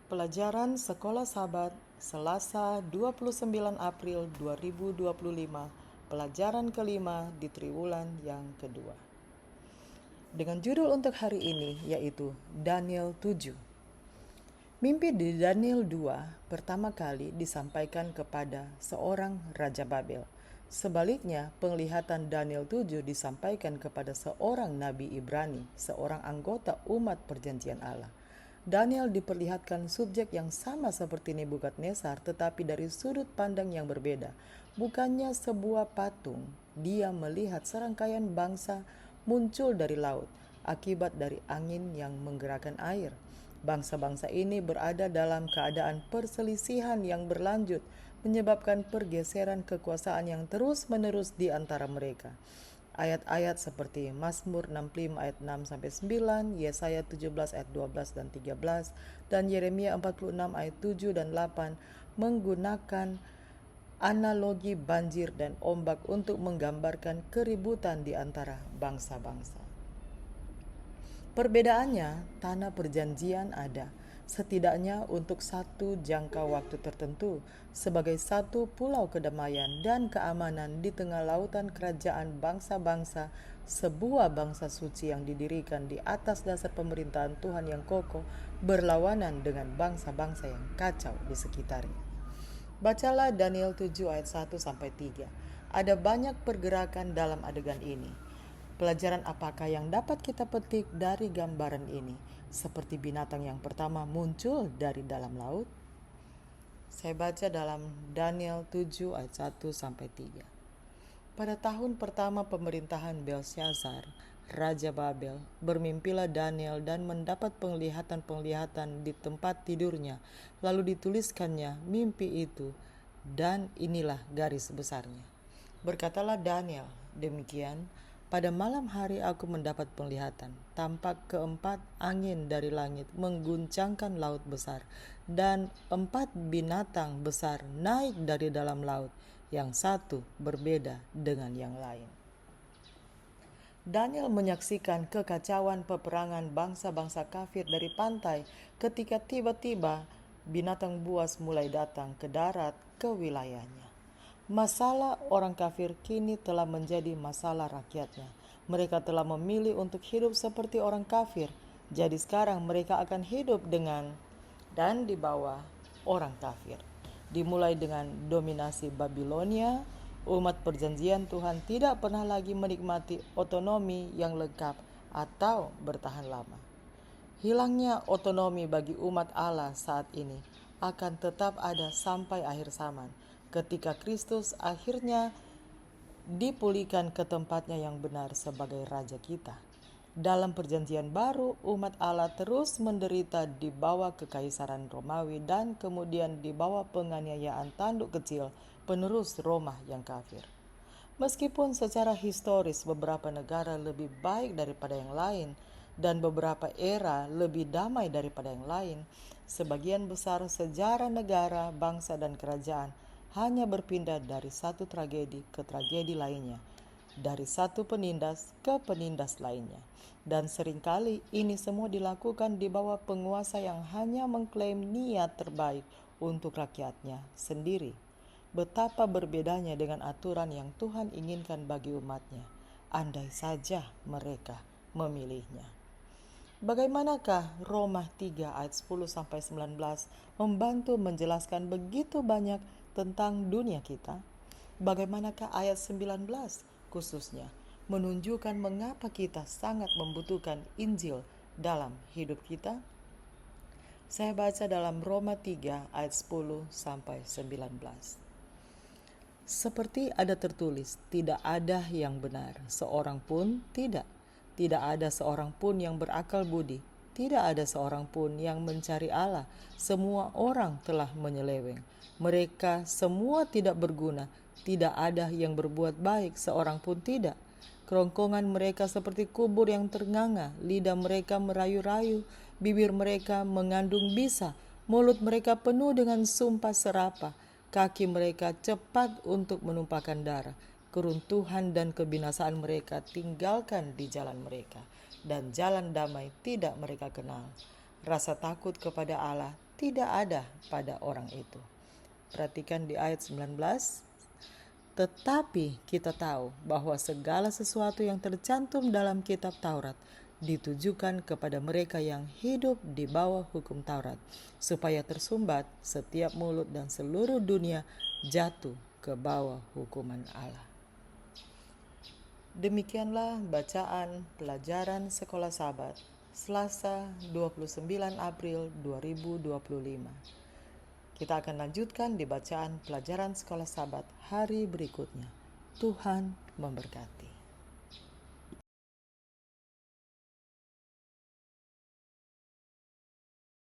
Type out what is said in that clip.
Pelajaran Sekolah Sabat, Selasa 29 April 2025, pelajaran kelima di triwulan yang kedua. Dengan judul untuk hari ini yaitu Daniel 7. Mimpi di Daniel 2 pertama kali disampaikan kepada seorang Raja Babel. Sebaliknya, penglihatan Daniel 7 disampaikan kepada seorang Nabi Ibrani, seorang anggota umat perjanjian Allah. Daniel diperlihatkan subjek yang sama seperti Nebukadnezar, tetapi dari sudut pandang yang berbeda. Bukannya sebuah patung, dia melihat serangkaian bangsa muncul dari laut, akibat dari angin yang menggerakkan air. Bangsa-bangsa ini berada dalam keadaan perselisihan yang berlanjut, menyebabkan pergeseran kekuasaan yang terus-menerus di antara mereka. Ayat-ayat seperti Mazmur 65 ayat 6-9, Yesaya 17 ayat 12 dan 13, dan Yeremia 46 ayat 7 dan 8 menggunakan analogi banjir dan ombak untuk menggambarkan keributan di antara bangsa-bangsa. Perbedaannya, tanah perjanjian ada, setidaknya untuk satu jangka waktu tertentu, sebagai satu pulau kedamaian dan keamanan di tengah lautan kerajaan bangsa-bangsa, sebuah bangsa suci yang didirikan di atas dasar pemerintahan Tuhan yang kokoh, berlawanan dengan bangsa-bangsa yang kacau di sekitarnya. Bacalah Daniel 7 ayat 1-3. Ada banyak pergerakan dalam adegan ini. Pelajaran apakah yang dapat kita petik dari gambaran ini? Seperti binatang yang pertama muncul dari dalam laut. Saya baca dalam Daniel 7 ayat 1-3. Pada tahun pertama pemerintahan Belshazzar, Raja Babel, bermimpilah Daniel dan mendapat penglihatan-penglihatan di tempat tidurnya. Lalu dituliskannya mimpi itu, dan inilah garis besarnya. Berkatalah Daniel, demikian, pada malam hari aku mendapat penglihatan, tampak keempat angin dari langit mengguncangkan laut besar, dan 4 binatang besar naik dari dalam laut, yang satu berbeda dengan yang lain. Daniel menyaksikan kekacauan peperangan bangsa-bangsa kafir dari pantai ketika tiba-tiba binatang buas mulai datang ke darat ke wilayahnya. Masalah orang kafir kini telah menjadi masalah rakyatnya. Mereka telah memilih untuk hidup seperti orang kafir. Jadi sekarang mereka akan hidup dengan dan di bawah orang kafir. Dimulai dengan dominasi Babilonia, umat perjanjian Tuhan tidak pernah lagi menikmati otonomi yang lengkap atau bertahan lama. Hilangnya otonomi bagi umat Allah saat ini akan tetap ada sampai akhir zaman, ketika Kristus akhirnya dipulihkan ke tempatnya yang benar sebagai Raja kita. Dalam perjanjian baru, umat Allah terus menderita di bawah kekaisaran Romawi dan kemudian di bawah penganiayaan tanduk kecil penerus Roma yang kafir. Meskipun secara historis beberapa negara lebih baik daripada yang lain dan beberapa era lebih damai daripada yang lain, sebagian besar sejarah negara, bangsa, dan kerajaan hanya berpindah dari satu tragedi ke tragedi lainnya, dari satu penindas ke penindas lainnya. Dan seringkali ini semua dilakukan di bawah penguasa yang hanya mengklaim niat terbaik untuk rakyatnya sendiri. Betapa berbedanya dengan aturan yang Tuhan inginkan bagi umatnya, andai saja mereka memilihnya. Bagaimanakah Roma 3 ayat 10-19 membantu menjelaskan begitu banyak tentang dunia kita? Bagaimanakah ayat 19 khususnya menunjukkan mengapa kita sangat membutuhkan Injil dalam hidup kita? Saya baca dalam Roma 3 ayat 10-19. Seperti ada tertulis, tidak ada yang benar, seorang pun tidak. Tidak ada seorang pun yang berakal budi. Tidak ada seorang pun yang mencari Allah. Semua orang telah menyeleweng. Mereka semua tidak berguna. Tidak ada yang berbuat baik, seorang pun tidak. Kerongkongan mereka seperti kubur yang ternganga. Lidah mereka merayu-rayu. Bibir mereka mengandung bisa. Mulut mereka penuh dengan sumpah serapah. Kaki mereka cepat untuk menumpahkan darah. Keruntuhan dan kebinasaan mereka tinggalkan di jalan mereka, dan jalan damai tidak mereka kenal. Rasa takut kepada Allah tidak ada pada orang itu. Perhatikan di ayat 19. Tetapi kita tahu bahwa segala sesuatu yang tercantum dalam kitab Taurat ditujukan kepada mereka yang hidup di bawah hukum Taurat, supaya tersumbat setiap mulut dan seluruh dunia jatuh ke bawah hukuman Allah. Demikianlah bacaan pelajaran Sekolah Sabat, Selasa 29 April 2025. Kita akan lanjutkan di bacaan pelajaran Sekolah Sabat hari berikutnya. Tuhan memberkati.